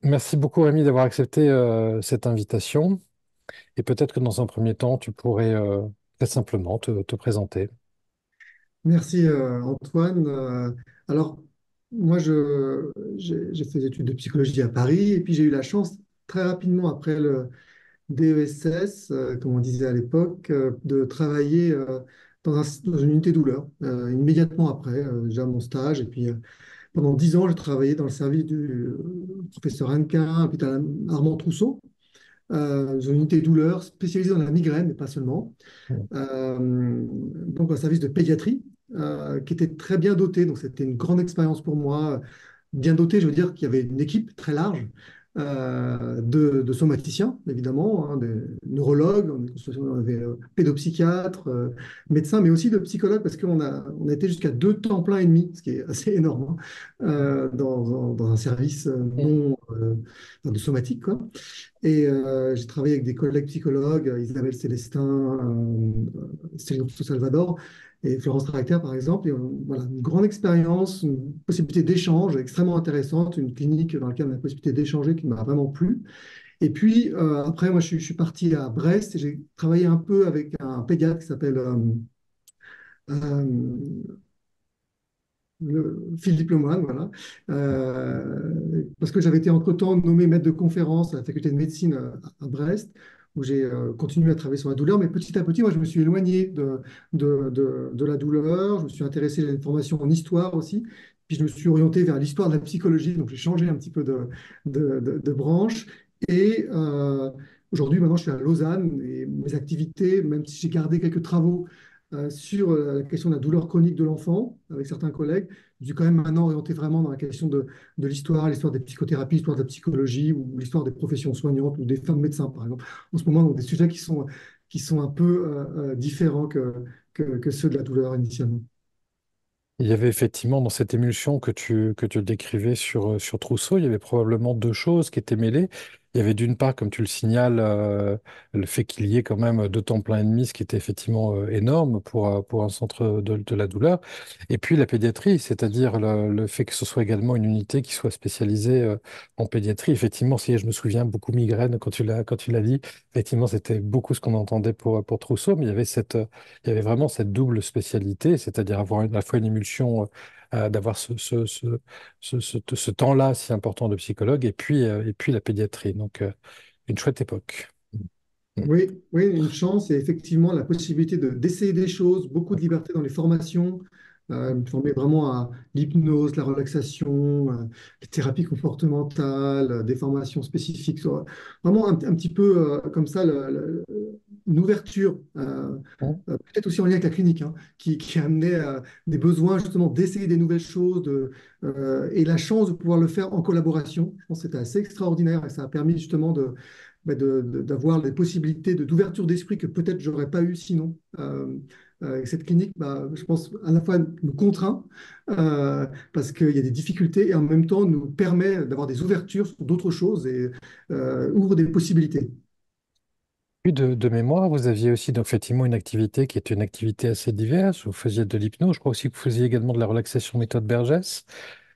Merci beaucoup, Rémi, d'avoir accepté cette invitation. Et peut-être que dans un premier temps, tu pourrais très simplement te présenter. Merci Antoine. Alors, moi, j'ai fait des études de psychologie à Paris et puis j'ai eu la chance très rapidement après le DESS, comme on disait à l'époque, de travailler dans une unité douleur immédiatement après, déjà mon stage. Et puis pendant 10 ans, j'ai travaillé dans le service du professeur Hannequin, à l'hôpital Armand Trousseau, dans une unité douleur spécialisée dans la migraine, mais pas seulement. Donc un service de pédiatrie qui était très bien doté. Donc c'était une grande expérience pour moi. Bien doté, je veux dire qu'il y avait une équipe très large de somaticiens, évidemment, hein, des neurologues, on avait pédopsychiatres, médecins, mais aussi de psychologues, parce on a été jusqu'à 2 temps plein et demi, ce qui est assez énorme, hein, dans un service non de somatique, quoi. Et j'ai travaillé avec des collègues psychologues, Isabelle Célestin, Céline Salvador et Florence Tracter, par exemple. Et voilà, une grande expérience, une possibilité d'échange extrêmement intéressante, une clinique dans laquelle on a la possibilité d'échanger qui m'a vraiment plu. Et puis, après, moi, je suis parti à Brest et j'ai travaillé un peu avec un pédiatre qui s'appelle euh, Philippe Lemoine, voilà. Parce que j'avais été entre-temps nommé maître de conférence à la faculté de médecine à Brest, où j'ai continué à travailler sur la douleur, mais petit à petit, moi, je me suis éloigné de la douleur, je me suis intéressé à une formation en histoire aussi, puis je me suis orienté vers l'histoire de la psychologie, donc j'ai changé un petit peu de branche, et aujourd'hui, maintenant, je suis à Lausanne, et mes activités, même si j'ai gardé quelques travaux sur la question de la douleur chronique de l'enfant avec certains collègues. Je suis quand même maintenant orienté vraiment dans la question de l'histoire des psychothérapies, l'histoire de la psychologie ou l'histoire des professions soignantes ou des femmes médecins, par exemple. En ce moment, donc, des sujets qui sont un peu différents que ceux de la douleur initialement. Il y avait effectivement dans cette émulsion que tu décrivais sur Trousseau, il y avait probablement deux choses qui étaient mêlées. Il y avait d'une part, comme tu le signales, le fait qu'il y ait quand même 2 temps plein et demi, ce qui était effectivement énorme pour un centre de la douleur. Et puis la pédiatrie, c'est-à-dire le fait que ce soit également une unité qui soit spécialisée en pédiatrie. Effectivement, si je me souviens, beaucoup migraine quand tu l'as dit. Effectivement, c'était beaucoup ce qu'on entendait pour Trousseau, mais il y avait vraiment cette double spécialité, c'est-à-dire avoir à la fois une émulsion, d'avoir ce temps-là si important de psychologue, et puis la pédiatrie. Donc, une chouette époque. Mm. Oui, oui, une chance et effectivement la possibilité d'essayer des choses, beaucoup de liberté dans les formations, me former vraiment à l'hypnose, la relaxation, les thérapies comportementales, des formations spécifiques, vraiment un petit peu comme ça, une ouverture, Mm. peut-être aussi en lien avec la clinique, hein, qui a amené des besoins justement d'essayer des nouvelles choses et la chance de pouvoir le faire en collaboration. Je pense que c'était assez extraordinaire et ça a permis justement d'avoir les possibilités d'ouverture d'esprit que peut-être j'aurais pas eu sinon. Et cette clinique, je pense, à la fois nous contraint parce qu'il y a des difficultés et en même temps nous permet d'avoir des ouvertures sur d'autres choses et ouvre des possibilités. Puis de mémoire, vous aviez aussi donc, effectivement une activité qui était une activité assez diverse. Vous faisiez de l'hypnose, je crois aussi que vous faisiez également de la relaxation méthode Burgess,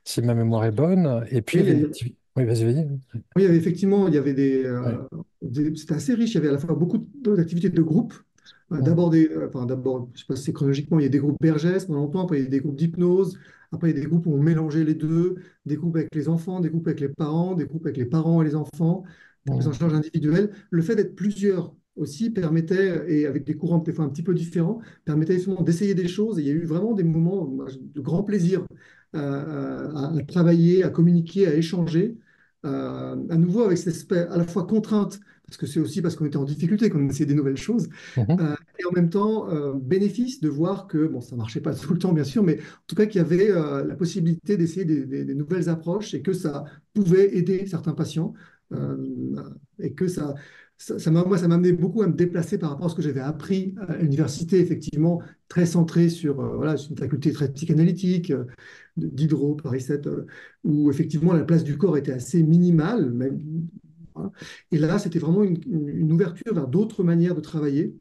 si ma mémoire est bonne. Et puis Oui, il y avait une activité. Oui, vas-y, vas-y. oui, il y avait effectivement, il y avait Ouais. c'était assez riche. Il y avait à la fois beaucoup d'activités de groupe. Mm. D'abord, je sais pas si c'est chronologiquement, il y a des groupes Bergès pendant longtemps, après il y a des groupes d'hypnose, après il y a des groupes où on mélangeait les deux, des groupes avec les enfants, des groupes avec les parents, des groupes avec les parents et les enfants, des prises en Mm. charge individuelles. Le fait d'être plusieurs aussi permettait, et avec des courants des fois un petit peu différents, permettait justement d'essayer des choses. Et il y a eu vraiment des moments de grand plaisir à travailler, à communiquer, à échanger à nouveau avec cet aspect à la fois contrainte, parce que c'est aussi parce qu'on était en difficulté qu'on essayait des nouvelles choses, Mhm. et en même temps bénéfice de voir que, bon, ça marchait pas tout le temps bien sûr, mais en tout cas qu'il y avait la possibilité d'essayer des nouvelles approches et que ça pouvait aider certains patients, euh, et que moi, ça m'a amené beaucoup à me déplacer par rapport à ce que j'avais appris à l'université, effectivement, très centré sur, voilà, sur une faculté très psychanalytique, d'Hydro, Paris 7, où effectivement la place du corps était assez minimale. Même, voilà. Et là, c'était vraiment une ouverture vers d'autres manières de travailler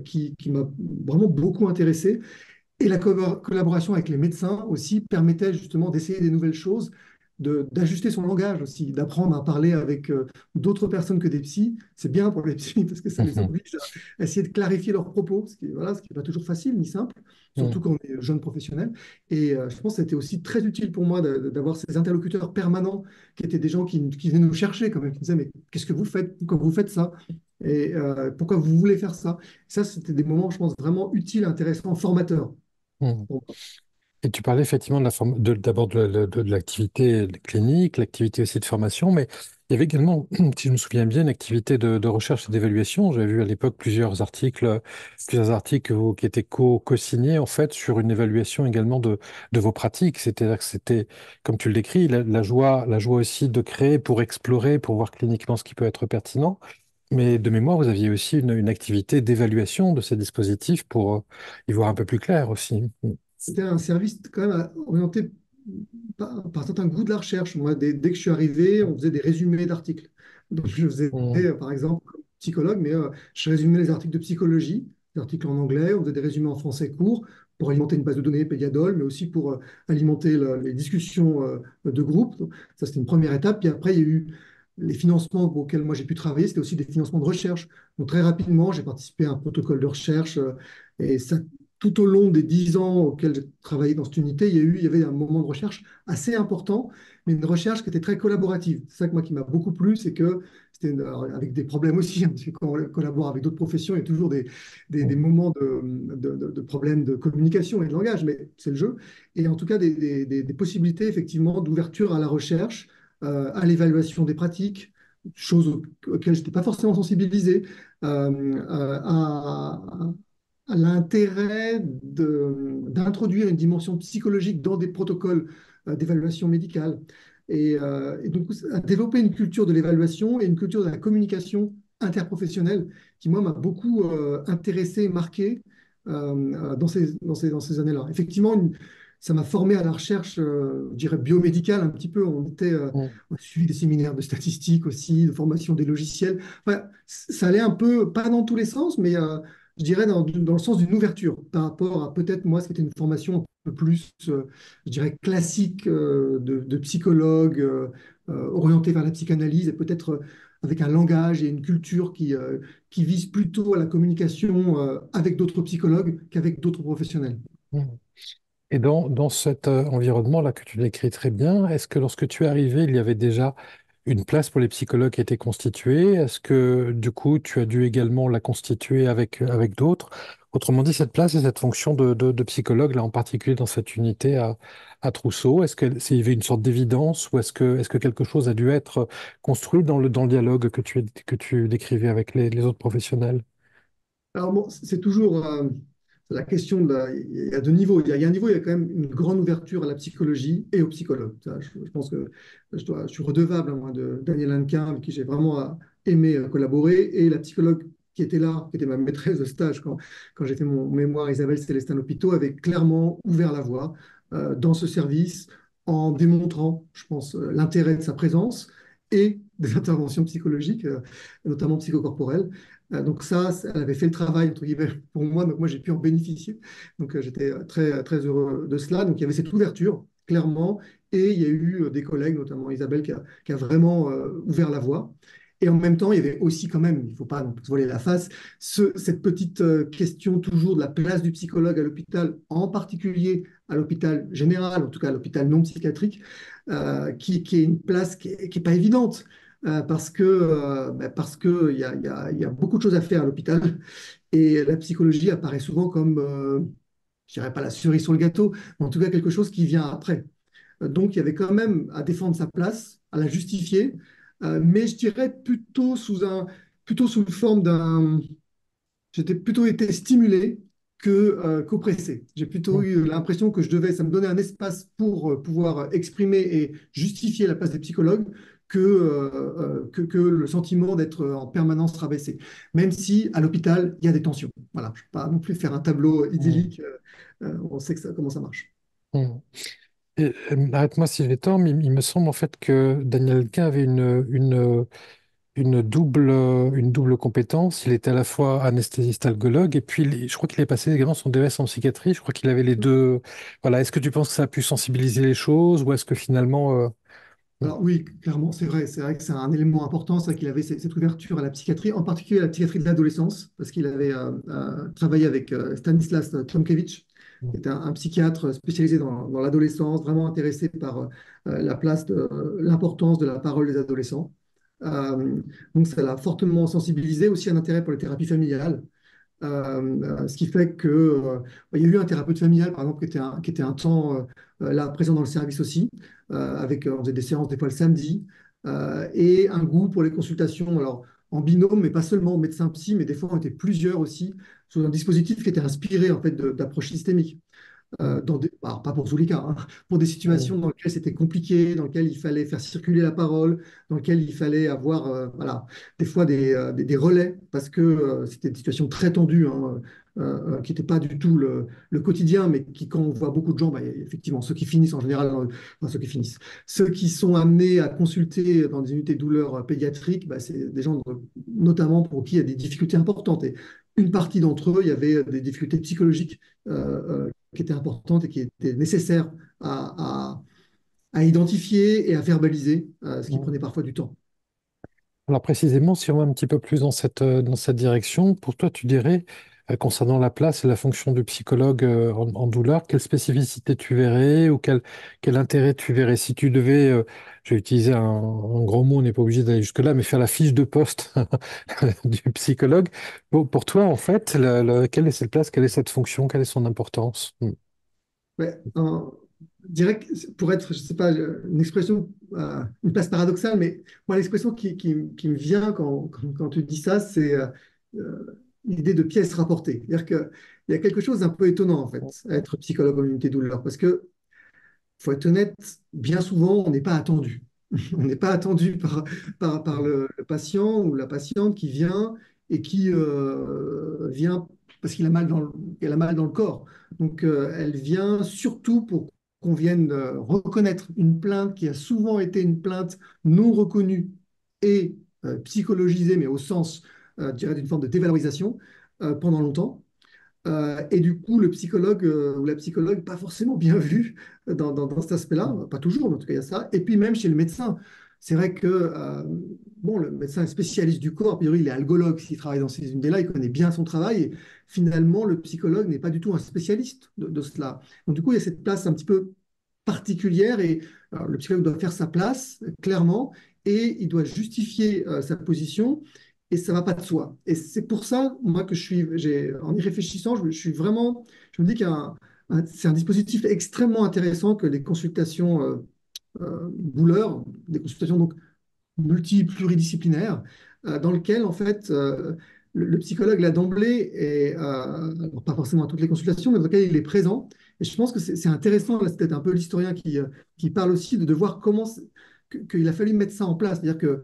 qui m'a vraiment beaucoup intéressé. Et la collaboration avec les médecins aussi permettait justement d'essayer des nouvelles choses d'ajuster son langage aussi, d'apprendre à parler avec d'autres personnes que des psys. C'est bien pour les psys parce que ça les Mhm. oblige à essayer de clarifier leurs propos, voilà, ce qui n'est pas toujours facile ni simple, surtout Mhm. quand on est jeune professionnel. Et je pense que c'était aussi très utile pour moi d'avoir ces interlocuteurs permanents qui étaient des gens qui venaient nous chercher quand même, qui disaient, mais qu'est-ce que vous faites quand vous faites ça? Et pourquoi vous voulez faire ça? Ça, c'était des moments, je pense, vraiment utiles, intéressants, formateurs Mhm. pour moi. Et tu parlais effectivement d'abord de l'activité clinique, l'activité aussi de formation, mais il y avait également, si je me souviens bien, une activité de recherche et d'évaluation. J'avais vu à l'époque plusieurs articles qui étaient co-signés en fait sur une évaluation également de vos pratiques. C'est-à-dire que c'était, comme tu le décris, la joie aussi de créer pour explorer, pour voir cliniquement ce qui peut être pertinent. Mais de mémoire, vous aviez aussi une activité d'évaluation de ces dispositifs pour y voir un peu plus clair aussi. C'était un service quand même orienté par certains goûts de la recherche. Moi, dès que je suis arrivé, on faisait des résumés d'articles. Donc, je faisais, Mm. par exemple, comme psychologue, mais je résumais les articles de psychologie, des articles en anglais, on faisait des résumés en français courts pour alimenter une base de données Pédiadol, mais aussi pour alimenter les discussions de groupe. Donc, ça, c'était une première étape. Puis après, il y a eu les financements auxquels moi j'ai pu travailler, c'était aussi des financements de recherche. Donc, très rapidement, j'ai participé à un protocole de recherche et ça, tout au long des 10 ans auxquels j'ai travaillé dans cette unité, il y avait un moment de recherche assez important, mais une recherche qui était très collaborative. C'est ça que moi qui m'a beaucoup plu, c'est que c'était alors, avec des problèmes aussi, hein, parce que quand on collabore avec d'autres professions, il y a toujours des Mm. moments de problèmes de communication et de langage, mais c'est le jeu. Et en tout cas, des possibilités effectivement d'ouverture à la recherche, à l'évaluation des pratiques, choses auxquelles je n'étais pas forcément sensibilisé, à l'intérêt d'introduire une dimension psychologique dans des protocoles d'évaluation médicale et donc à développer une culture de l'évaluation et une culture de la communication interprofessionnelle qui, moi, m'a beaucoup intéressé et marqué dans ces années-là. Effectivement, ça m'a formé à la recherche, je dirais, biomédicale un petit peu. Mm. On a suivi des séminaires de statistiques aussi, de formation des logiciels. Enfin, ça allait un peu, pas dans tous les sens, mais je dirais dans le sens d'une ouverture par rapport à peut-être moi, ce qui était une formation un peu plus, je dirais, classique de psychologue, orienté vers la psychanalyse et peut-être avec un langage et une culture qui vise plutôt à la communication avec d'autres psychologues qu'avec d'autres professionnels. Mm. Et dans cet environnement-là que tu décris très bien, est-ce que lorsque tu es arrivé, il y avait déjà une place pour les psychologues qui était constituée? Est-ce que du coup, tu as dû également la constituer avec d'autres? Autrement dit, cette place et cette fonction de psychologue, là en particulier dans cette unité à Trousseau, s'il y avait une sorte d'évidence ou est-ce que quelque chose a dû être construit dans le dialogue que tu décrivais avec les autres professionnels? Alors bon, c'est toujours la question il y a deux niveaux. Il y a un niveau, il y a quand même une grande ouverture à la psychologie et aux psychologues. Ça, je pense que je suis redevable, hein, moi, de Daniel Hannequin, avec qui j'ai vraiment aimé collaborer, et la psychologue qui était là, qui était ma maîtresse de stage quand j'ai fait mon mémoire, Isabelle Célestin Lopiteau, avait clairement ouvert la voie dans ce service en démontrant, je pense, l'intérêt de sa présence et des interventions psychologiques, notamment psychocorporelles. Donc ça, elle avait fait le travail, entre guillemets, pour moi, donc moi j'ai pu en bénéficier. Donc j'étais très, très heureux de cela. Donc il y avait cette ouverture, clairement, et il y a eu des collègues, notamment Isabelle, qui a vraiment ouvert la voie. Et en même temps, il y avait aussi quand même, il ne faut pas non plus se voiler la face, cette petite question toujours de la place du psychologue à l'hôpital, en particulier à l'hôpital général, en tout cas à l'hôpital non psychiatrique, qui est une place qui n'est pas évidente parce que il y a beaucoup de choses à faire à l'hôpital et la psychologie apparaît souvent comme, je dirais pas la cerise sur le gâteau, mais en tout cas quelque chose qui vient après. Donc il y avait quand même à défendre sa place, à la justifier, mais je dirais plutôt sous forme j'étais plutôt été stimulé qu'oppressé. J'ai plutôt eu l'impression que ça me donnait un espace pour pouvoir exprimer et justifier la place des psychologues que le sentiment d'être en permanence rabaissé. Même si à l'hôpital, il y a des tensions. Voilà, je ne vais pas non plus faire un tableau Mm. idyllique. On sait comment ça marche. Mm. Et, arrête-moi si j'ai tort, mais il me semble en fait que Daniel Quint avait une double compétence. Il était à la fois anesthésiste algologue et puis je crois qu'il est passé également son DES en psychiatrie. Je crois qu'il avait les deux. Voilà. Est-ce que tu penses que ça a pu sensibiliser les choses ou est-ce que finalement. Alors oui, clairement, c'est vrai que c'est un élément important, c'est vrai qu'il avait cette ouverture à la psychiatrie, en particulier à la psychiatrie de l'adolescence, parce qu'il avait travaillé avec Stanislas Tomkiewicz, Mm. qui est un psychiatre spécialisé dans l'adolescence, vraiment intéressé par la place l'importance de la parole des adolescents. Donc ça l'a fortement sensibilisé, aussi un intérêt pour les thérapies familiales. Ce qui fait que, il y a eu un thérapeute familial, par exemple, qui était un temps là présent dans le service aussi, on faisait des séances des fois le samedi, et un goût pour les consultations, alors en binôme, mais pas seulement médecin psy, mais des fois on était plusieurs aussi, sur un dispositif qui était inspiré en fait d'approches systémiques Mm. alors pas pour tous les cas, hein, pour des Mm. situations dans lesquelles c'était compliqué, dans lesquelles il fallait faire circuler la parole, dans lesquelles il fallait avoir voilà, des fois des relais, parce que c'était des situations très tendues, hein, qui n'étaient pas du tout le quotidien, mais qui, quand on voit beaucoup de gens, bah, effectivement, ceux qui finissent en général, enfin, ceux qui finissent, ceux qui sont amenés à consulter dans des unités de douleur pédiatriques, bah, c'est des gens notamment pour qui il y a des difficultés importantes. Et une partie d'entre eux, il y avait des difficultés psychologiques qui étaient importantes et qui étaient nécessaires à, à identifier et à verbaliser, ce qui Mm. prenait parfois du temps. Alors précisément, si on va un petit peu plus dans cette direction, pour toi, tu dirais, concernant la place et la fonction du psychologue en douleur, quelle spécificité tu verrais ou quel intérêt tu verrais si tu devais, je vais utiliser un gros mot, on n'est pas obligé d'aller jusque-là, mais faire la fiche de poste du psychologue. Pour toi, en fait, quelle est cette place, quelle est cette fonction, quelle est son importance? Mm. Ouais, je dirais que pour être, je sais pas, une expression, une place paradoxale, mais moi, l'expression qui me vient quand tu dis ça, c'est l'idée de pièce rapportée. C'est-à-dire qu'il y a quelque chose d'un peu étonnant, en fait, à être psychologue en unité douleur, parce que faut être honnête, bien souvent, on n'est pas attendu. On n'est pas attendu par le patient ou la patiente qui vient et qui vient parce qu'il a mal qu'elle a mal dans le corps. Donc, elle vient surtout pour qu'on vienne reconnaître une plainte qui a souvent été une plainte non reconnue et psychologisée, mais au sens, je dirais, d'une forme de dévalorisation pendant longtemps. Et du coup, le psychologue ou la psychologue, pas forcément bien vu dans cet aspect-là, pas toujours, mais en tout cas, il y a ça. Et puis même chez le médecin, c'est vrai que bon, le médecin est spécialiste du corps, a priori, il est algologue, s'il travaille dans ces unités-là, il connaît bien son travail. Et finalement, le psychologue n'est pas du tout un spécialiste de cela. Donc du coup, il y a cette place un petit peu particulière et le psychologue doit faire sa place, clairement, et il doit justifier sa position et ça va pas de soi. Et c'est pour ça, moi, en y réfléchissant, je suis vraiment, je me dis c'est un dispositif extrêmement intéressant que les consultations douleur, des consultations donc pluridisciplinaires, dans lequel, en fait, le psychologue, là, d'emblée, et alors pas forcément à toutes les consultations, mais dans lequel il est présent. Et je pense que c'est intéressant, là, c'est peut-être un peu l'historien qui parle aussi de voir comment qu'il a fallu mettre ça en place. C'est-à-dire que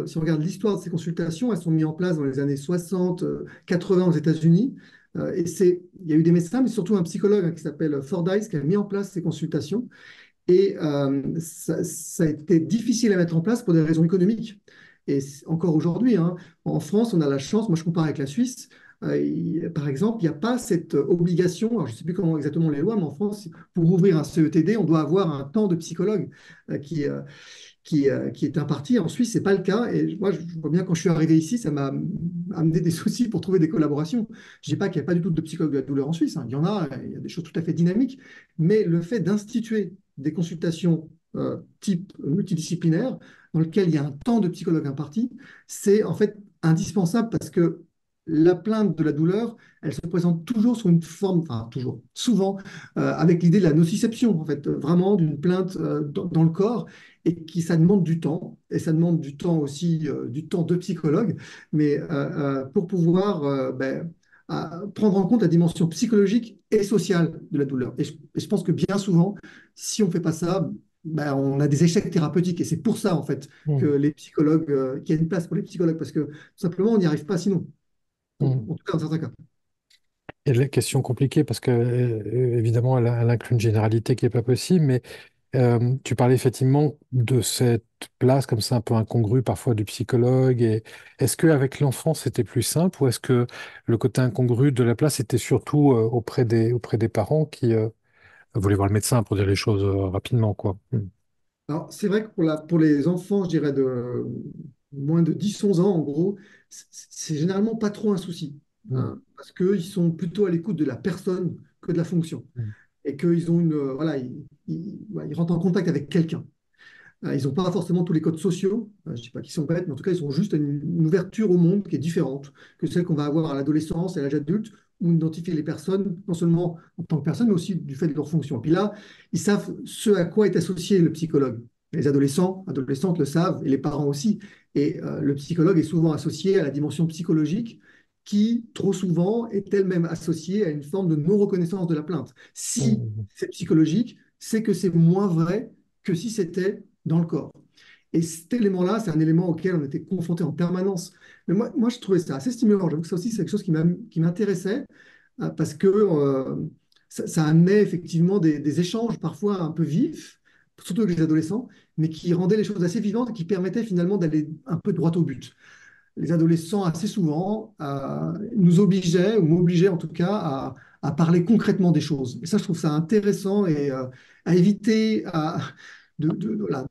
si on regarde l'histoire de ces consultations, elles sont mises en place dans les années 60, 80 aux États-Unis. Il y a eu des médecins, mais surtout un psychologue qui s'appelle Fordyce qui a mis en place ces consultations. Et ça a été difficile à mettre en place pour des raisons économiques. Et encore aujourd'hui, hein, en France, on a la chance, moi je compare avec la Suisse, par exemple, il n'y a pas cette obligation, alors je ne sais plus comment exactement les lois, mais en France, pour ouvrir un CETD, on doit avoir un temps de psychologue qui est imparti. En Suisse, ce n'est pas le cas. Et moi, je vois bien quand je suis arrivé ici, ça m'a amené des soucis pour trouver des collaborations. Je ne dis pas qu'il n'y a pas du tout de psychologue de la douleur en Suisse, hein. Il y en a, il y a des choses tout à fait dynamiques. Mais le fait d'instituer des consultations type multidisciplinaire, dans lequel il y a un temps de psychologue imparti, c'est en fait indispensable parce que la plainte de la douleur, elle se présente toujours sous une forme, enfin toujours, souvent, avec l'idée de la nociception, en fait, vraiment d'une plainte dans le corps et ça demande du temps, et ça demande du temps aussi, du temps de psychologue, mais pour pouvoir prendre en compte la dimension psychologique et sociale de la douleur. Et je pense que bien souvent, si on ne fait pas ça, ben, on a des échecs thérapeutiques, et c'est pour ça, en fait, que Mm. les psychologues, qu'il y a une place pour les psychologues, parce que tout simplement, on n'y arrive pas sinon, Mm. en tout cas dans certains cas. Et la question compliquée parce que, évidemment, elle inclut une généralité qui n'est pas possible, mais tu parlais effectivement de cette place comme ça un peu incongrue parfois du psychologue. Et est-ce qu'avec l'enfant c'était plus simple ou est-ce que le côté incongru de la place était surtout auprès des parents qui voulaient voir le médecin pour dire les choses rapidement, quoi. Mm. Alors, c'est vrai que pour les enfants, je dirais de moins de 10 11 ans, en gros, c'est généralement pas trop un souci, Mm, hein, parce qu'ils sont plutôt à l'écoute de la personne que de la fonction. mm, Et qu'ils ont voilà, ouais, ils rentrent en contact avec quelqu'un. Ils n'ont pas forcément tous les codes sociaux, je ne dis pas qu'ils sont bêtes, mais en tout cas, ils ont juste une ouverture au monde qui est différente que celle qu'on va avoir à l'adolescence et à l'âge adulte, où on identifie les personnes, non seulement en tant que personnes, mais aussi du fait de leur fonction. Et puis là, ils savent ce à quoi est associé le psychologue. Les adolescents, adolescentes le savent, et les parents aussi. Et le psychologue est souvent associé à la dimension psychologique, qui, trop souvent, est elle-même associée à une forme de non-reconnaissance de la plainte. Si mm, c'est psychologique, c'est que c'est moins vrai que si c'était dans le corps. Et cet élément-là, c'est un élément auquel on était confronté en permanence. Mais moi, je trouvais ça assez stimulant. J'avoue que ça aussi, c'est quelque chose qui m'intéressait parce que ça amenait effectivement des échanges parfois un peu vifs, surtout avec les adolescents, mais qui rendaient les choses assez vivantes et qui permettaient finalement d'aller un peu droit au but. Les adolescents, assez souvent, nous obligeaient, ou m'obligeaient en tout cas, à parler concrètement des choses. Et ça, je trouve ça intéressant et à éviter voilà,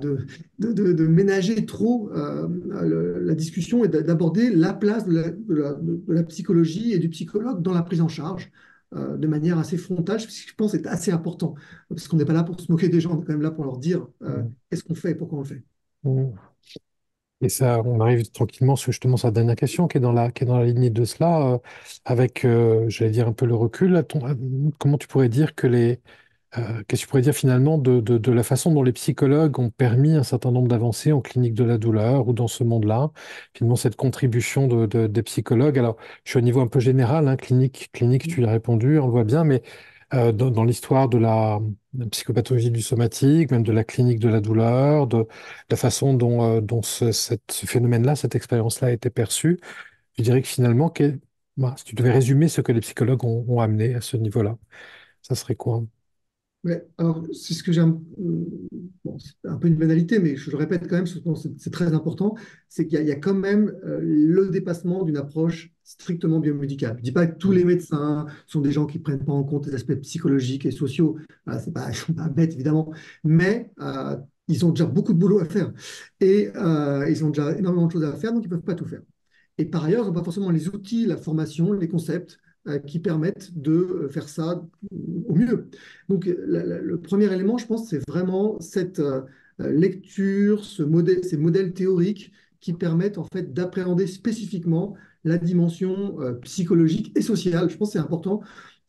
de ménager trop la discussion et d'aborder la place de la psychologie et du psychologue dans la prise en charge de manière assez frontale, ce qui, je pense, est assez important. Parce qu'on n'est pas là pour se moquer des gens, on est quand même là pour leur dire mm, qu'est-ce qu'on fait et pourquoi on le fait. mm. Et ça, on arrive tranquillement sur justement sa dernière question qui est dans la lignée de cela, avec, j'allais dire, un peu le recul. Comment tu pourrais dire que qu'est-ce que tu pourrais dire finalement de la façon dont les psychologues ont permis un certain nombre d'avancées en clinique de la douleur ou dans ce monde-là, finalement cette contribution des psychologues. Alors, je suis au niveau un peu général, hein, clinique, tu y as répondu, on le voit bien, mais dans l'histoire de la psychopathologie du somatique, même de la clinique de la douleur, de la façon dont ce phénomène-là, cette expérience-là a été perçue, je dirais que finalement, bah, si tu devais résumer ce que les psychologues ont amené à ce niveau-là, ça serait quoi? Ouais, alors, c'est ce que bon, c'est un peu une banalité, mais je le répète quand même, parce que je pense que c'est très important, c'est qu'il y a quand même le dépassement d'une approche strictement biomédicale. Je ne dis pas que tous les médecins sont des gens qui ne prennent pas en compte les aspects psychologiques et sociaux. Voilà, ils ne sont pas bêtes, évidemment, mais ils ont déjà beaucoup de boulot à faire. Et ils ont déjà énormément de choses à faire, donc ils ne peuvent pas tout faire. Et par ailleurs, ils n'ont pas forcément les outils, la formation, les concepts qui permettent de faire ça au mieux. Donc, le premier élément, je pense, c'est vraiment cette lecture, ces modèles théoriques qui permettent en fait d'appréhender spécifiquement la dimension psychologique et sociale. Je pense que c'est important.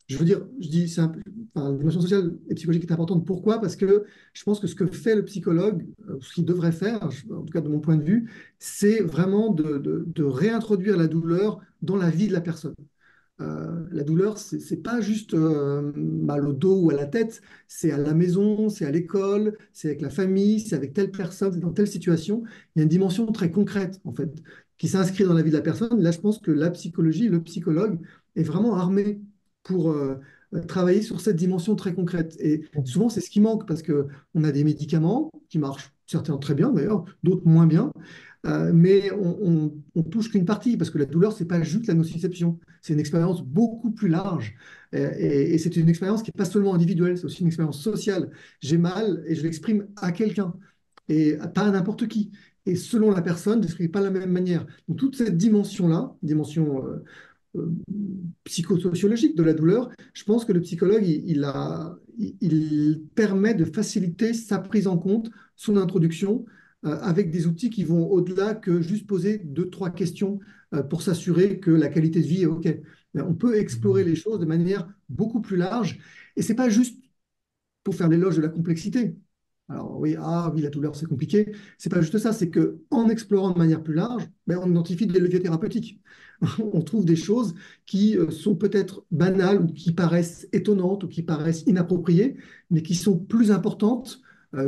Je veux dire, je dis, enfin, la dimension sociale et psychologique est importante. Pourquoi? Parce que je pense que ce que fait le psychologue, ce qu'il devrait faire, en tout cas de mon point de vue, c'est vraiment de réintroduire la douleur dans la vie de la personne. La douleur, c'est pas juste mal au dos ou à la tête, c'est à la maison, c'est à l'école, c'est avec la famille, c'est avec telle personne, c'est dans telle situation. Il y a une dimension très concrète, en fait, qui s'inscrit dans la vie de la personne. Là, je pense que la psychologie, le psychologue est vraiment armé pour travailler sur cette dimension très concrète. Et souvent, c'est ce qui manque parce qu'on a des médicaments qui marchent, certains très bien d'ailleurs, d'autres moins bien. Mais on touche qu'une partie, parce que la douleur, c'est pas juste la nociception, c'est une expérience beaucoup plus large. Et c'est une expérience qui n'est pas seulement individuelle, c'est aussi une expérience sociale. J'ai mal et je l'exprime à quelqu'un, et pas à n'importe qui. Et selon la personne, je ne l'exprime pas de la même manière. Donc toute cette dimension-là, dimension euh, psychosociologique de la douleur, je pense que le psychologue, il permet de faciliter sa prise en compte, son introduction, avec des outils qui vont au-delà que juste poser deux, trois questions pour s'assurer que la qualité de vie est OK. Mais on peut explorer les choses de manière beaucoup plus large. Et c'est pas juste pour faire l'éloge de la complexité. Alors oui, ah oui, la douleur, c'est compliqué. C'est pas juste ça, c'est que en explorant de manière plus large, ben, on identifie des leviers thérapeutiques. On trouve des choses qui sont peut-être banales ou qui paraissent étonnantes ou qui paraissent inappropriées, mais qui sont plus importantes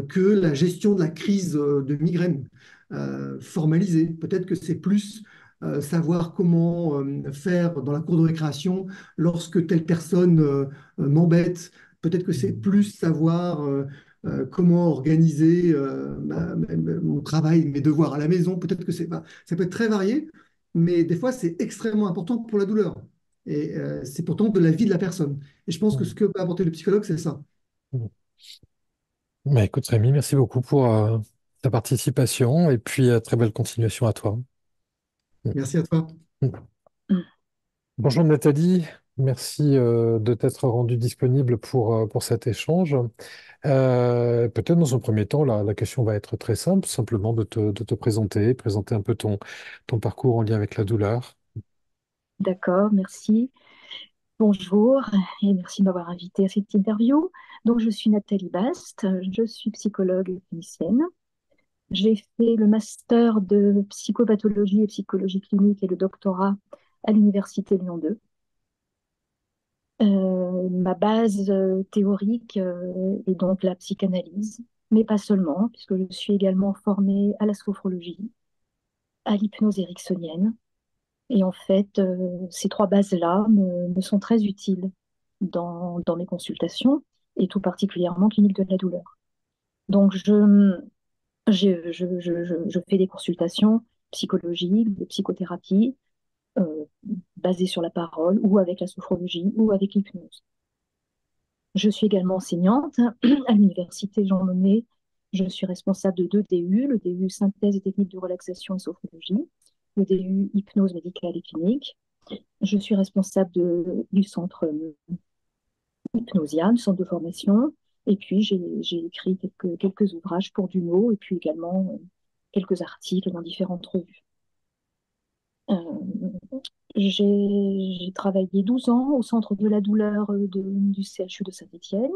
que la gestion de la crise de migraine formalisée. Peut-être que c'est plus savoir comment faire dans la cour de récréation lorsque telle personne m'embête. Peut-être que c'est plus savoir comment organiser mon travail, mes devoirs à la maison. Peut-être que ça peut être très varié, mais des fois, c'est extrêmement important pour la douleur. Et c'est pourtant de la vie de la personne. Et je pense que ce que peut apporter le psychologue, c'est ça. Bah, écoute, Rémi, merci beaucoup pour ta participation et puis très belle continuation à toi. Merci à toi. Bonjour Nathalie, merci de t'être rendue disponible pour cet échange. Peut-être dans un premier temps, la question va être très simple, simplement de te présenter un peu ton parcours en lien avec la douleur. D'accord, merci. Bonjour et merci de m'avoir invité à cette interview. Donc, je suis Nathalie Bast, je suis psychologue et clinicienne. J'ai fait le master de psychopathologie et psychologie clinique et le doctorat à l'Université Lyon 2. Ma base théorique est donc la psychanalyse, mais pas seulement, puisque je suis également formée à la sophrologie, à l'hypnose ericksonienne. Et en fait, ces trois bases-là me sont très utiles dans mes consultations, et tout particulièrement clinique de la douleur. Donc, je fais des consultations psychologiques, de psychothérapie, euh, basées sur la parole, ou avec la sophrologie, ou avec l'hypnose. Je suis également enseignante à l'université Jean Monnet. Je suis responsable de deux DU, le DU synthèse et techniques de relaxation et sophrologie, le DU hypnose médicale et clinique. Je suis responsable du centre Hypnosia, du centre de formation. Et puis, j'ai écrit quelques ouvrages pour Duno et puis également quelques articles dans différentes revues. Euh, j'ai travaillé 12 ans au centre de la douleur du CHU de Saint-Étienne.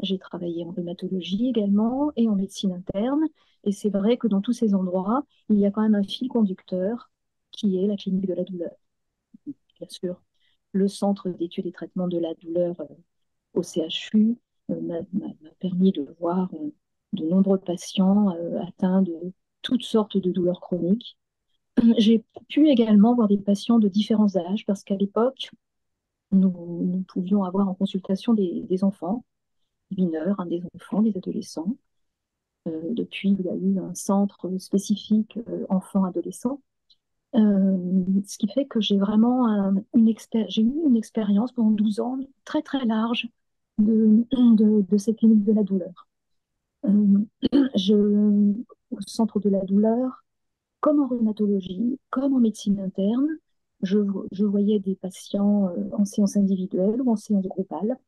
J'ai travaillé en rhumatologie également et en médecine interne. Et c'est vrai que dans tous ces endroits, il y a quand même un fil conducteur qui est la clinique de la douleur. Bien sûr, le centre d'études et traitement de la douleur au CHU m'a permis de voir de nombreux patients atteints de toutes sortes de douleurs chroniques. J'ai pu également voir des patients de différents âges parce qu'à l'époque, nous pouvions avoir en consultation des enfants mineurs, hein, des enfants, des adolescents. Depuis, il y a eu un centre spécifique enfants-adolescents. Ce qui fait que j'ai vraiment j'ai eu une expérience pendant 12 ans très très large de ces cliniques de la douleur. Euh, je, Au centre de la douleur, comme en rhumatologie, comme en médecine interne, je voyais des patients en séance individuelle ou en séance groupale,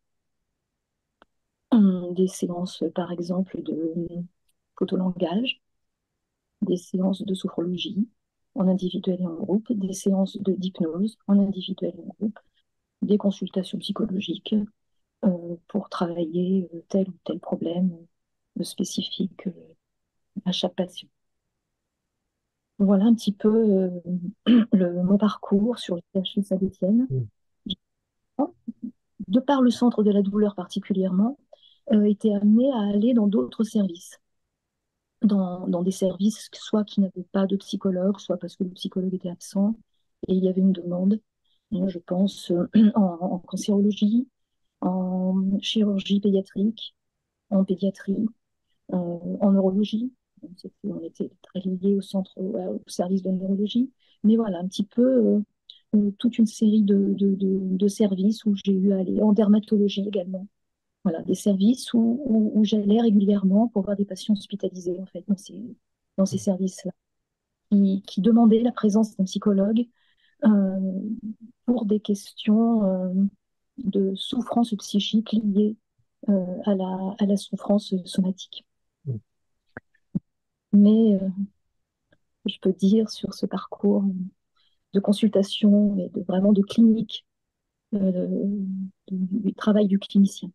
des séances par exemple de photolangage, des séances de sophrologie en individuel et en groupe, des séances d'hypnose en individuel et en groupe, des consultations psychologiques pour travailler tel ou tel problème spécifique à chaque patient. Voilà un petit peu mon parcours sur le CHU Saint-Étienne. Mm. De par le centre de la douleur particulièrement, été amenée à aller dans d'autres services, dans des services soit qui n'avaient pas de psychologue, soit parce que le psychologue était absent et il y avait une demande. Je pense en cancérologie, en chirurgie pédiatrique, en pédiatrie, en neurologie. On était très liés au centre, au service de neurologie. Mais voilà, un petit peu toute une série de services où j'ai eu à aller, en dermatologie également. Voilà, des services où j'allais régulièrement pour voir des patients hospitalisés, en fait, dans ces services-là, qui demandaient la présence d'un psychologue euh, pour des questions de souffrance psychique liées à la souffrance somatique. Mais je peux dire sur ce parcours de consultation et vraiment de clinique, du travail du clinicien.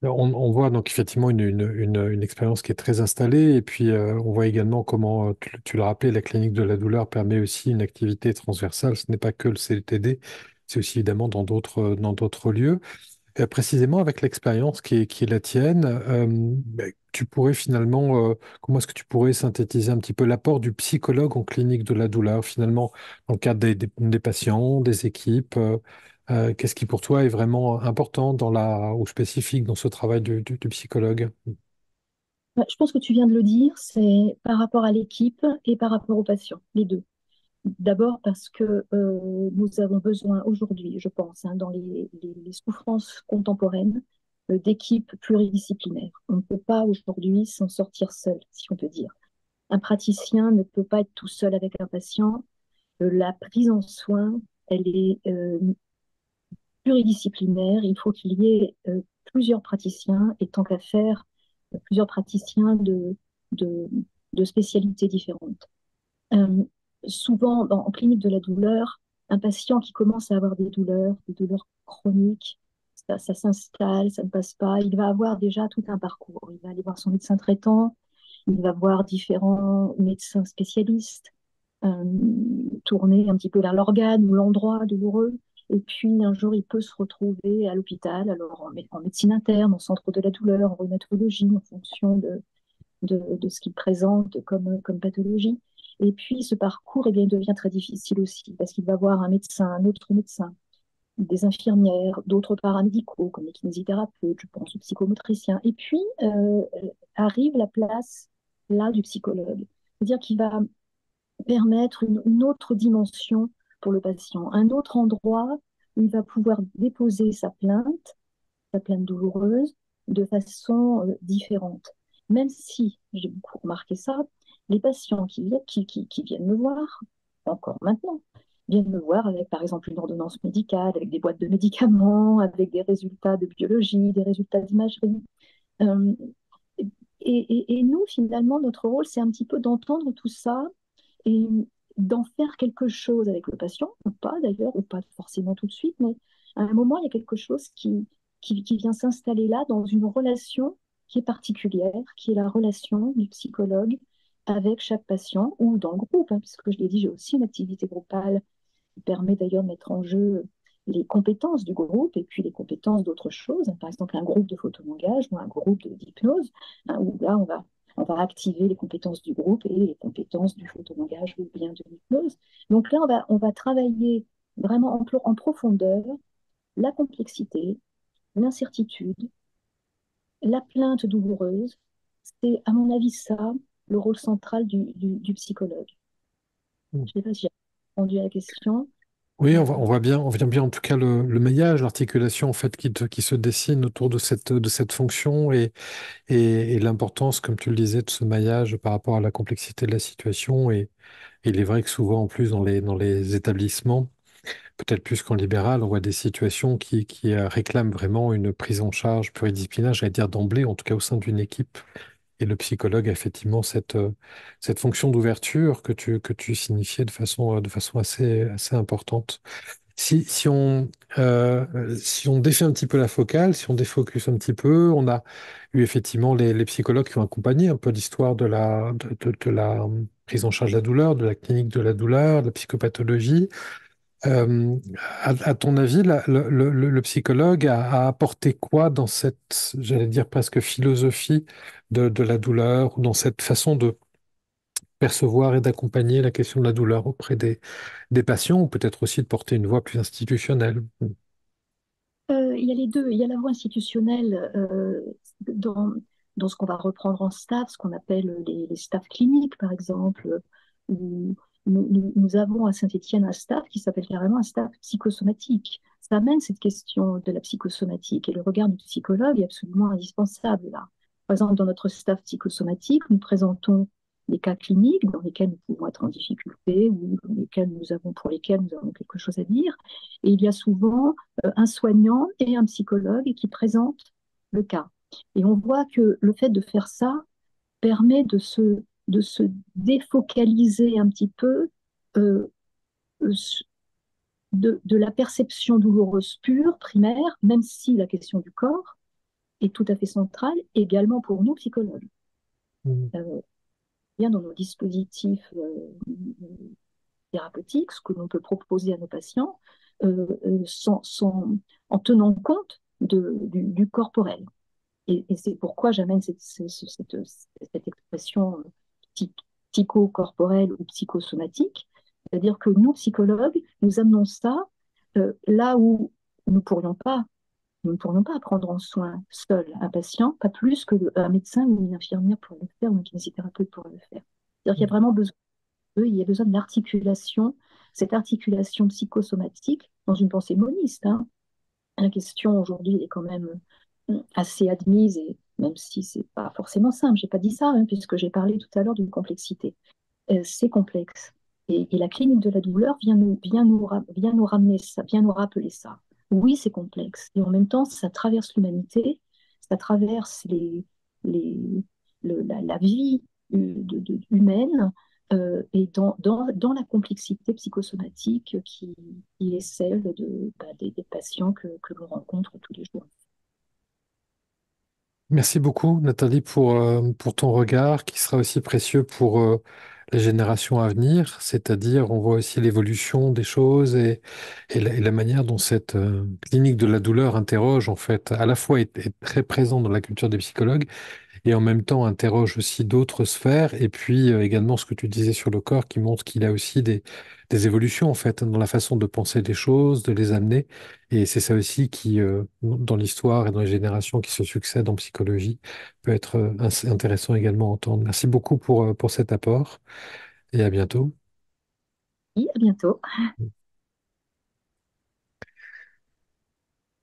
On voit donc effectivement une expérience qui est très installée et puis on voit également comment, tu l'as rappelé, la clinique de la douleur permet aussi une activité transversale. Ce n'est pas que le CLTD, c'est aussi évidemment dans d'autres lieux. Précisément avec l'expérience qui est la tienne, tu pourrais finalement, comment est-ce que tu pourrais synthétiser un petit peu l'apport du psychologue en clinique de la douleur, finalement, dans le cadre des patients, des équipes, qu'est-ce qui pour toi est vraiment important ou spécifique dans ce travail du psychologue? Je pense que tu viens de le dire, c'est par rapport à l'équipe et par rapport aux patients, les deux. D'abord parce que nous avons besoin aujourd'hui, je pense, hein, dans les souffrances contemporaines, d'équipe pluridisciplinaire. On ne peut pas aujourd'hui s'en sortir seul, si on peut dire. Un praticien ne peut pas être tout seul avec un patient. La prise en soin, elle est pluridisciplinaire. Il faut qu'il y ait plusieurs praticiens et tant qu'à faire, plusieurs praticiens de, de spécialités différentes. Euh, Souvent, en clinique de la douleur, un patient qui commence à avoir des douleurs chroniques, ça s'installe, ça ne passe pas, il va avoir déjà tout un parcours. Il va aller voir son médecin traitant, il va voir différents médecins spécialistes, euh, tourner un petit peu vers l'organe ou l'endroit douloureux. Et puis un jour, il peut se retrouver à l'hôpital, alors en médecine interne, en centre de la douleur, en rhumatologie, en fonction de ce qu'il présente comme pathologie. Et puis ce parcours, eh bien, il devient très difficile aussi, parce qu'il va voir un médecin, un autre médecin, des infirmières, d'autres paramédicaux, comme les kinésithérapeutes, je pense aux psychomotriciens. Et puis arrive la place, là, du psychologue. C'est-à-dire qu'il va permettre une autre dimension pour le patient, un autre endroit où il va pouvoir déposer sa plainte douloureuse, de façon différente. Même si, j'ai beaucoup remarqué ça, les patients qui viennent me voir, encore maintenant, viennent me voir avec, par exemple, une ordonnance médicale, avec des boîtes de médicaments, avec des résultats de biologie, des résultats d'imagerie. Euh, et nous, finalement, notre rôle, c'est un petit peu d'entendre tout ça et d'en faire quelque chose avec le patient, ou pas d'ailleurs, ou pas forcément tout de suite, mais à un moment, il y a quelque chose qui vient s'installer là dans une relation qui est particulière, qui est la relation du psychologue avec chaque patient ou dans le groupe, hein, puisque je l'ai dit, j'ai aussi une activité groupale qui permet d'ailleurs de mettre en jeu les compétences du groupe et puis les compétences d'autres choses, par exemple un groupe de photomongage ou un groupe d'hypnose, hein, où là on va activer les compétences du groupe et les compétences du photomongage ou bien de l'hypnose. Donc là on va travailler vraiment en profondeur la complexité, l'incertitude, la plainte douloureuse. C'est à mon avis ça le rôle central du psychologue. Je ne sais pas si j'ai répondu à la question. Oui, Euh, on voit bien en tout cas le maillage, l'articulation en fait qui se dessine autour de cette fonction et l'importance, comme tu le disais, de ce maillage par rapport à la complexité de la situation. Et il est vrai que souvent, en plus, dans les établissements, peut-être plus qu'en libéral, on voit des situations qui réclament vraiment une prise en charge pluridisciplinaire, j'allais dire d'emblée, en tout cas au sein d'une équipe. Et le psychologue a effectivement cette fonction d'ouverture que tu signifiais de façon assez importante. Si on défait un petit peu la focale, si on défocus un petit peu, on a eu effectivement les psychologues qui ont accompagné un peu l'histoire de la prise en charge de la douleur, de la clinique de la douleur, de la psychopathologie. Euh, à ton avis, le psychologue a apporté quoi dans cette, j'allais dire presque philosophie de la douleur, ou dans cette façon de percevoir et d'accompagner la question de la douleur auprès des patients, ou peut-être aussi de porter une voix plus institutionnelle? il y a les deux. Il y a la voie institutionnelle dans, dans ce qu'on va reprendre en staff, ce qu'on appelle les staffs cliniques, par exemple, où nous avons à Saint-Étienne un staff qui s'appelle carrément un staff psychosomatique. Ça amène cette question de la psychosomatique et le regard du psychologue est absolument indispensable là. Par exemple, dans notre staff psychosomatique, nous présentons des cas cliniques dans lesquels nous pouvons être en difficulté ou pour lesquels nous avons quelque chose à dire. Et il y a souvent un soignant et un psychologue qui présentent le cas. Et on voit que le fait de faire ça permet de se défocaliser un petit peu euh, de la perception douloureuse pure, primaire, même si la question du corps est tout à fait centrale, également pour nous psychologues. Mm. Bien dans nos dispositifs thérapeutiques, ce que l'on peut proposer à nos patients, en tenant compte du corporel. Et c'est pourquoi j'amène cette expression psychocorporelle ou psychosomatique, c'est-à-dire que nous, psychologues, nous amenons ça là où nous pourrions pas, nous ne pourrions pas prendre en soin seul un patient, pas plus qu'un médecin ou une infirmière pourrait le faire ou un kinésithérapeute pourrait le faire. C'est-à-dire qu'il y a vraiment besoin il y a besoin de l'articulation, cette articulation psychosomatique dans une pensée moniste. Hein. La question aujourd'hui est quand même assez admise, et même si c'est pas forcément simple, j'ai pas dit ça, hein, puisque j'ai parlé tout à l'heure d'une complexité. C'est complexe. Et la clinique de la douleur vient nous ramener ça, vient nous rappeler ça. Oui, c'est complexe. Et en même temps, ça traverse l'humanité, ça traverse les, la vie humaine, et dans la complexité psychosomatique qui est celle des patients que l'on rencontre tous les jours. Merci beaucoup, Nathalie, pour ton regard qui sera aussi précieux pour les générations à venir. C'est-à-dire, on voit aussi l'évolution des choses et la manière dont cette clinique de la douleur interroge, en fait, à la fois est très présente dans la culture des psychologues et en même temps interroge aussi d'autres sphères. Et puis également ce que tu disais sur le corps qui montre qu'il a aussi des évolutions en fait dans la façon de penser les choses, de les amener. Et c'est ça aussi qui, dans l'histoire et dans les générations qui se succèdent en psychologie, peut être intéressant également à entendre. Merci beaucoup pour cet apport et à bientôt. Et à bientôt.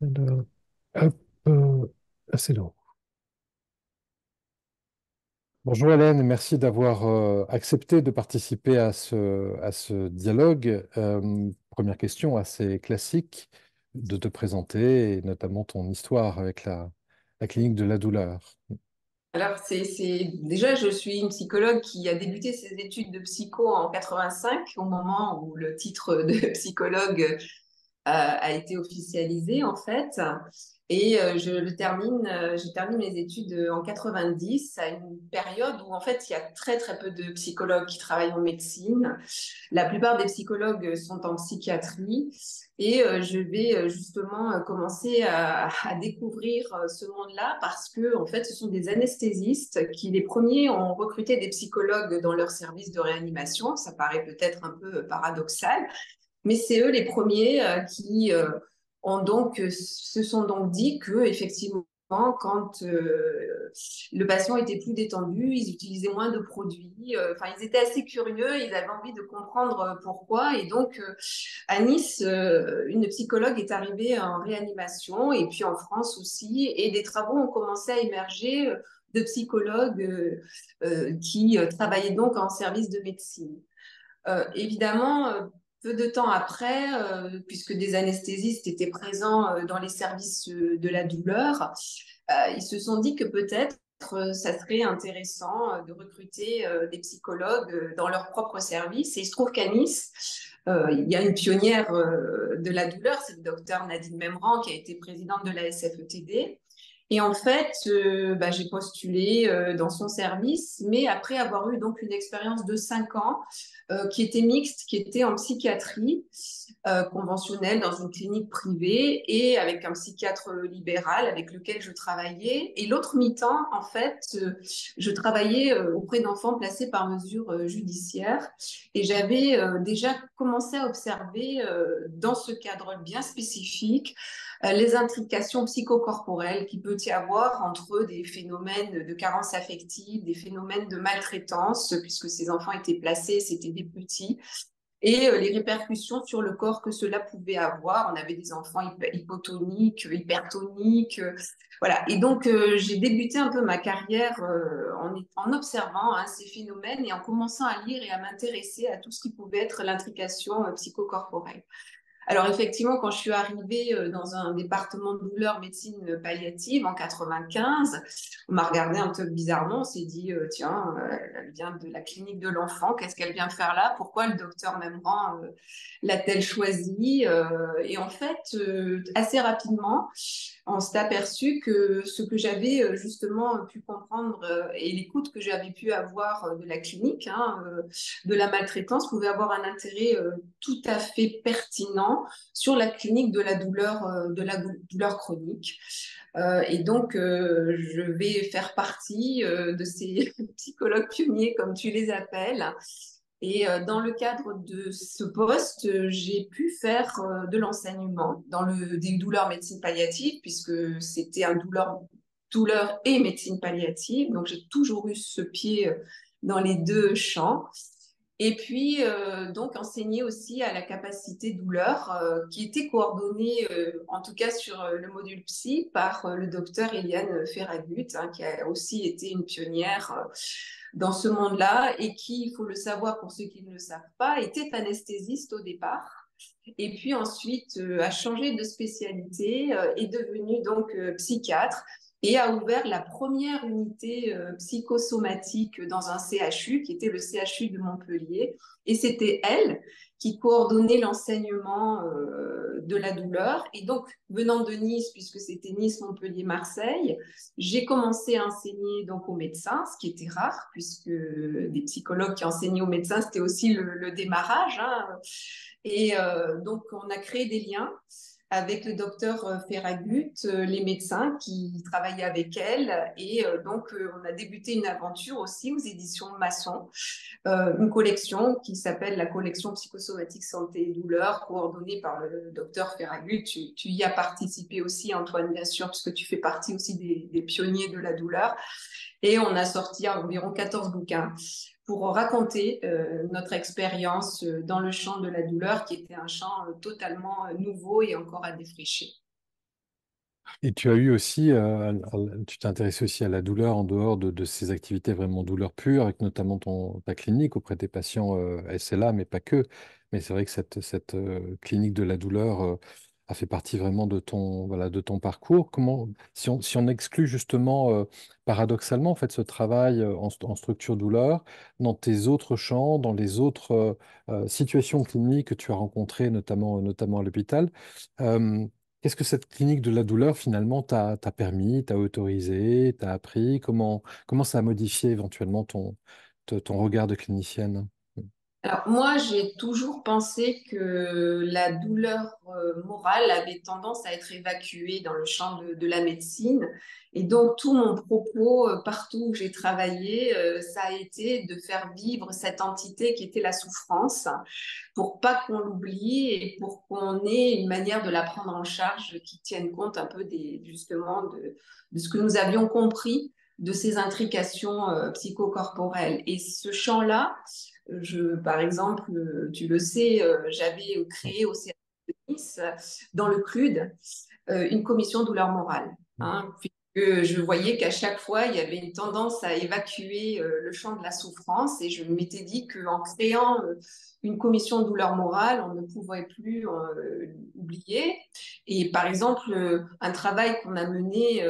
Alors, hop, c'est long. Bonjour Hélène, merci d'avoir accepté de participer à ce dialogue. Première question assez classique, de te présenter et notamment ton histoire avec la clinique de la douleur. Alors, déjà, je suis une psychologue qui a débuté ses études de psycho en 85, au moment où le titre de psychologue a été officialisé, en fait. Et je termine mes études en 90, à une période où, en fait, il y a très, très peu de psychologues qui travaillent en médecine. La plupart des psychologues sont en psychiatrie. Et je vais justement commencer à découvrir ce monde-là parce que, en fait, ce sont des anesthésistes qui, les premiers, ont recruté des psychologues dans leur service de réanimation. Ça paraît peut-être un peu paradoxal, mais c'est eux les premiers qui se sont donc dit que effectivement, quand le patient était plus détendu, ils utilisaient moins de produits. Enfin, ils étaient assez curieux, ils avaient envie de comprendre pourquoi. Et donc, à Nice, une psychologue est arrivée en réanimation, et puis en France aussi, et des travaux ont commencé à émerger de psychologues qui travaillaient donc en service de médecine. Évidemment, peu de temps après, puisque des anesthésistes étaient présents dans les services de la douleur, ils se sont dit que peut-être ça serait intéressant de recruter des psychologues dans leur propre service. Et il se trouve qu'à Nice, il y a une pionnière de la douleur, c'est le docteur Nadine Memran, qui a été présidente de la SFETD. Et en fait, j'ai postulé dans son service, mais après avoir eu donc une expérience de 5 ans qui était mixte, qui était en psychiatrie conventionnelle dans une clinique privée et avec un psychiatre libéral avec lequel je travaillais. Et l'autre mi-temps, en fait, je travaillais auprès d'enfants placés par mesure judiciaire. Et j'avais déjà commencé à observer dans ce cadre bien spécifique les implications psychocorporelles qu'il peut y avoir entre des phénomènes de carence affective, des phénomènes de maltraitance, puisque ces enfants étaient placés, c'était des petits, et les répercussions sur le corps que cela pouvait avoir. On avait des enfants hypotoniques, hypertoniques, voilà. Et donc, j'ai débuté un peu ma carrière en observant ces phénomènes et en commençant à lire et à m'intéresser à tout ce qui pouvait être l'intrication psychocorporelle. Alors effectivement, quand je suis arrivée dans un département de douleur médecine palliative en 95, on m'a regardé un peu bizarrement, on s'est dit, tiens, elle vient de la clinique de l'enfant, qu'est-ce qu'elle vient faire là? Pourquoi le docteur Memran l'a-t-elle choisie? Et en fait, assez rapidement, on s'est aperçu que ce que j'avais justement pu comprendre et l'écoute que j'avais pu avoir de la clinique, de la maltraitance, pouvait avoir un intérêt tout à fait pertinent sur la clinique de la douleur chronique. Et donc, je vais faire partie de ces psychologues pionniers, comme tu les appelles. Et dans le cadre de ce poste, j'ai pu faire de l'enseignement dans des douleurs médecine palliative, puisque c'était un douleur et médecine palliative. Donc, j'ai toujours eu ce pied dans les deux champs. Et puis, donc, enseigner aussi à la capacité douleur, qui était coordonnée, en tout cas sur le module psy, par le docteur Eliane Ferragut, hein, qui a aussi été une pionnière dans ce monde-là et qui, il faut le savoir pour ceux qui ne le savent pas, était anesthésiste au départ. Et puis ensuite a changé de spécialité, est devenue donc psychiatre et a ouvert la première unité psychosomatique dans un CHU, qui était le CHU de Montpellier. Et c'était elle qui coordonnait l'enseignement de la douleur. Et donc, venant de Nice, puisque c'était Nice, Montpellier, Marseille, j'ai commencé à enseigner donc aux médecins, ce qui était rare, puisque des psychologues qui enseignaient aux médecins, c'était aussi le démarrage, hein. Et donc, on a créé des liens avec le docteur Ferragut, les médecins qui travaillaient avec elle. Et donc, on a débuté une aventure aussi aux éditions Masson, une collection qui s'appelle la collection psychosomatique santé et douleur, coordonnée par le docteur Ferragut. Tu y as participé aussi, Antoine, bien sûr, puisque tu fais partie aussi des pionniers de la douleur. Et on a sorti environ 14 bouquins pour raconter notre expérience dans le champ de la douleur, qui était un champ totalement nouveau et encore à défricher. Et tu as eu aussi, tu t'es intéressé aussi à la douleur en dehors de ces activités vraiment douleur pure, avec notamment ta clinique auprès des patients SLA, mais pas que. Mais c'est vrai que cette clinique de la douleur a fait partie vraiment de voilà, de ton parcours. Si on exclut justement, paradoxalement, en fait, ce travail en structure douleur, dans tes autres champs, dans les autres situations cliniques que tu as rencontrées, notamment à l'hôpital, euh, qu'est-ce que cette clinique de la douleur, finalement, t'a permis, t'a autorisé, t'a appris? Comment ça a modifié éventuellement ton regard de clinicienne? Alors moi, j'ai toujours pensé que la douleur morale avait tendance à être évacuée dans le champ de la médecine. Et donc, tout mon propos, partout où j'ai travaillé, ça a été de faire vivre cette entité qui était la souffrance, pour pas qu'on l'oublie et pour qu'on ait une manière de la prendre en charge qui tienne compte un peu justement de ce que nous avions compris de ces intrications psychocorporelles. Et ce champ-là, par exemple, tu le sais, j'avais créé au CHU de Nice, dans le CLUD, une commission douleur morale, hein, puisque je voyais qu'à chaque fois, il y avait une tendance à évacuer le champ de la souffrance, et je m'étais dit qu'en créant une commission douleur morale, on ne pouvait plus oublier. Et par exemple, un travail qu'on a mené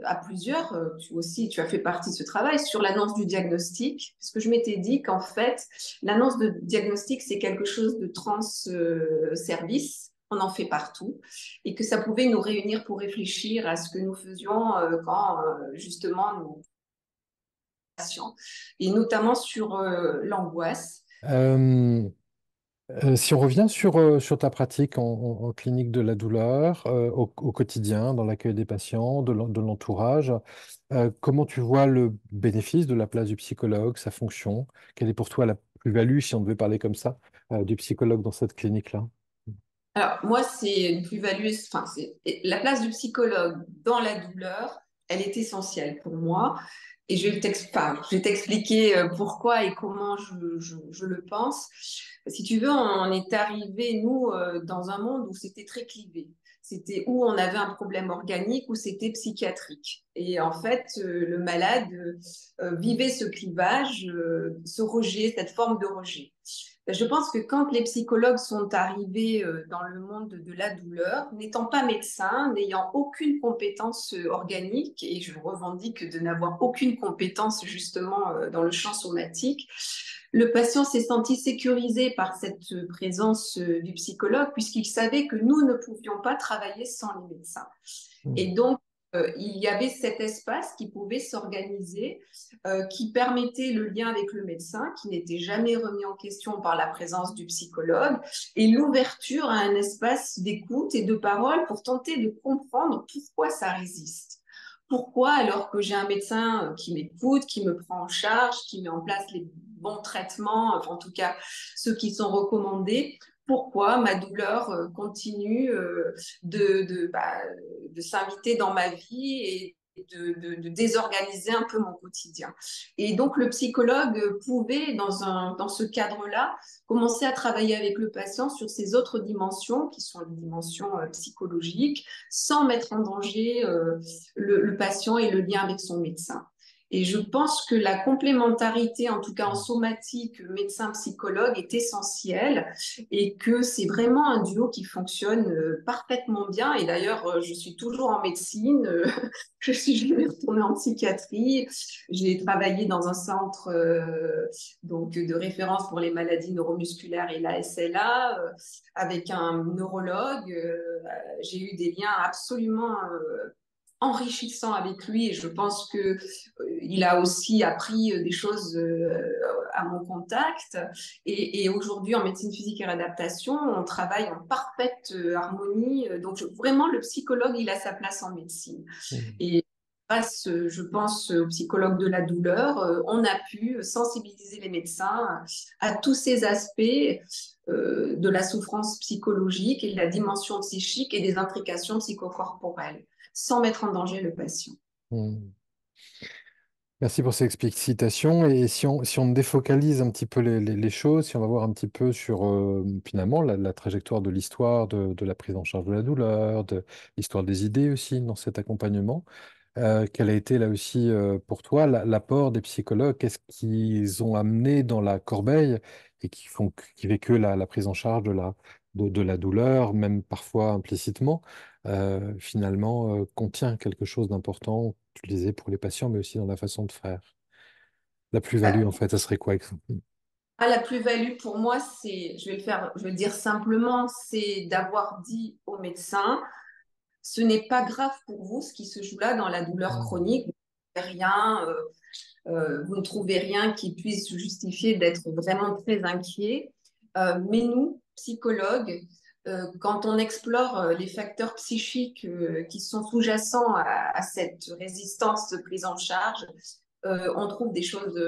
à plusieurs, tu as fait partie de ce travail, sur l'annonce du diagnostic, parce que je m'étais dit qu'en fait, l'annonce de diagnostic, c'est quelque chose de trans-service, on en fait partout, et que ça pouvait nous réunir pour réfléchir à ce que nous faisions quand justement nous patients, et notamment sur l'angoisse. Euh, si on revient sur ta pratique en clinique de la douleur, au quotidien, dans l'accueil des patients, de l'entourage, comment tu vois le bénéfice de la place du psychologue, sa fonction? Quelle est pour toi la plus-value, si on devait parler comme ça, du psychologue dans cette clinique-là? Alors, moi, c'est une plus-value, enfin, la place du psychologue dans la douleur, elle est essentielle pour moi. Et je vais t'expliquer pourquoi et comment je le pense. Si tu veux, on est arrivé, nous, dans un monde où c'était très clivé. C'était où on avait un problème organique, où c'était psychiatrique. Et en fait, le malade vivait ce clivage, ce rejet, cette forme de rejet. Je pense que quand les psychologues sont arrivés dans le monde de la douleur, n'étant pas médecins, n'ayant aucune compétence organique, et je revendique de n'avoir aucune compétence justement dans le champ somatique, le patient s'est senti sécurisé par cette présence du psychologue, puisqu'il savait que nous ne pouvions pas travailler sans les médecins. Et donc, il y avait cet espace qui pouvait s'organiser, qui permettait le lien avec le médecin, qui n'était jamais remis en question par la présence du psychologue, et l'ouverture à un espace d'écoute et de parole pour tenter de comprendre pourquoi ça résiste. Pourquoi, alors que j'ai un médecin qui m'écoute, qui me prend en charge, qui met en place les bons traitements, enfin, en tout cas ceux qui sont recommandés, pourquoi ma douleur continue de s'inviter dans ma vie et de désorganiser un peu mon quotidien. Et donc, le psychologue pouvait, dans ce cadre-là, commencer à travailler avec le patient sur ces autres dimensions, qui sont les dimensions psychologiques, sans mettre en danger le patient et le lien avec son médecin. Et je pense que la complémentarité, en tout cas en somatique, médecin-psychologue, est essentielle et que c'est vraiment un duo qui fonctionne parfaitement bien. Et d'ailleurs, je suis toujours en médecine, je suis jamais retournée en psychiatrie. J'ai travaillé dans un centre donc de référence pour les maladies neuromusculaires et la SLA avec un neurologue. J'ai eu des liens absolument enrichissant avec lui et je pense que il a aussi appris des choses à mon contact et aujourd'hui en médecine physique et réadaptation on travaille en parfaite harmonie donc vraiment le psychologue il a sa place en médecine Mm. et grâce je pense au psychologue de la douleur on a pu sensibiliser les médecins à tous ces aspects de la souffrance psychologique et de la dimension psychique et des implications psychocorporelles sans mettre en danger le patient. Mm. Merci pour ces explicitation. Et si on défocalise un petit peu les choses, si on va voir un petit peu sur finalement la trajectoire de l'histoire de la prise en charge de la douleur, de l'histoire des idées aussi dans cet accompagnement, quel a été là aussi pour toi l'apport des psychologues? Qu'est-ce qu'ils ont amené dans la corbeille et qui fait que la prise en charge de la douleur, même parfois implicitement, finalement contient quelque chose d'important, tu le disais, pour les patients, mais aussi dans la façon de faire. La plus-value, en fait, ça serait quoi? Ah, la plus-value pour moi, c'est, je vais le dire simplement, c'est d'avoir dit au médecin, ce n'est pas grave pour vous ce qui se joue là dans la douleur Mm. chronique. Vous ne trouvez rien qui puisse justifier d'être vraiment très inquiet. Mais nous, psychologues, quand on explore les facteurs psychiques qui sont sous-jacents à cette résistance de prise en charge, on trouve des choses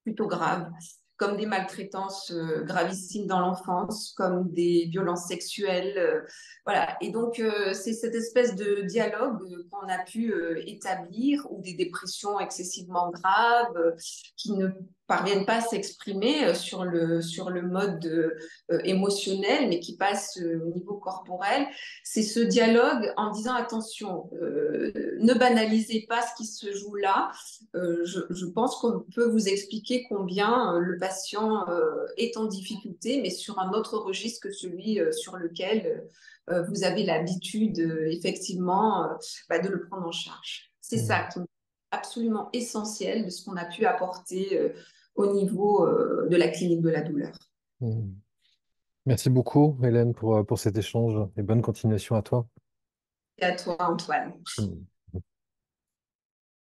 plutôt graves, comme des maltraitances gravissimes dans l'enfance, comme des violences sexuelles. Voilà. Et donc, c'est cette espèce de dialogue qu'on a pu établir, ou des dépressions excessivement graves qui ne parviennent pas à s'exprimer sur le mode émotionnel, mais qui passent au niveau corporel. C'est ce dialogue en disant attention, ne banalisez pas ce qui se joue là, je pense qu'on peut vous expliquer combien le patient est en difficulté, mais sur un autre registre que celui sur lequel vous avez l'habitude, effectivement, de le prendre en charge. C'est ça Mm. qui est absolument essentiel de ce qu'on a pu apporter au niveau de la clinique de la douleur. Mm. Merci beaucoup, Hélène, pour cet échange et bonne continuation à toi. Et à toi, Antoine. Mm.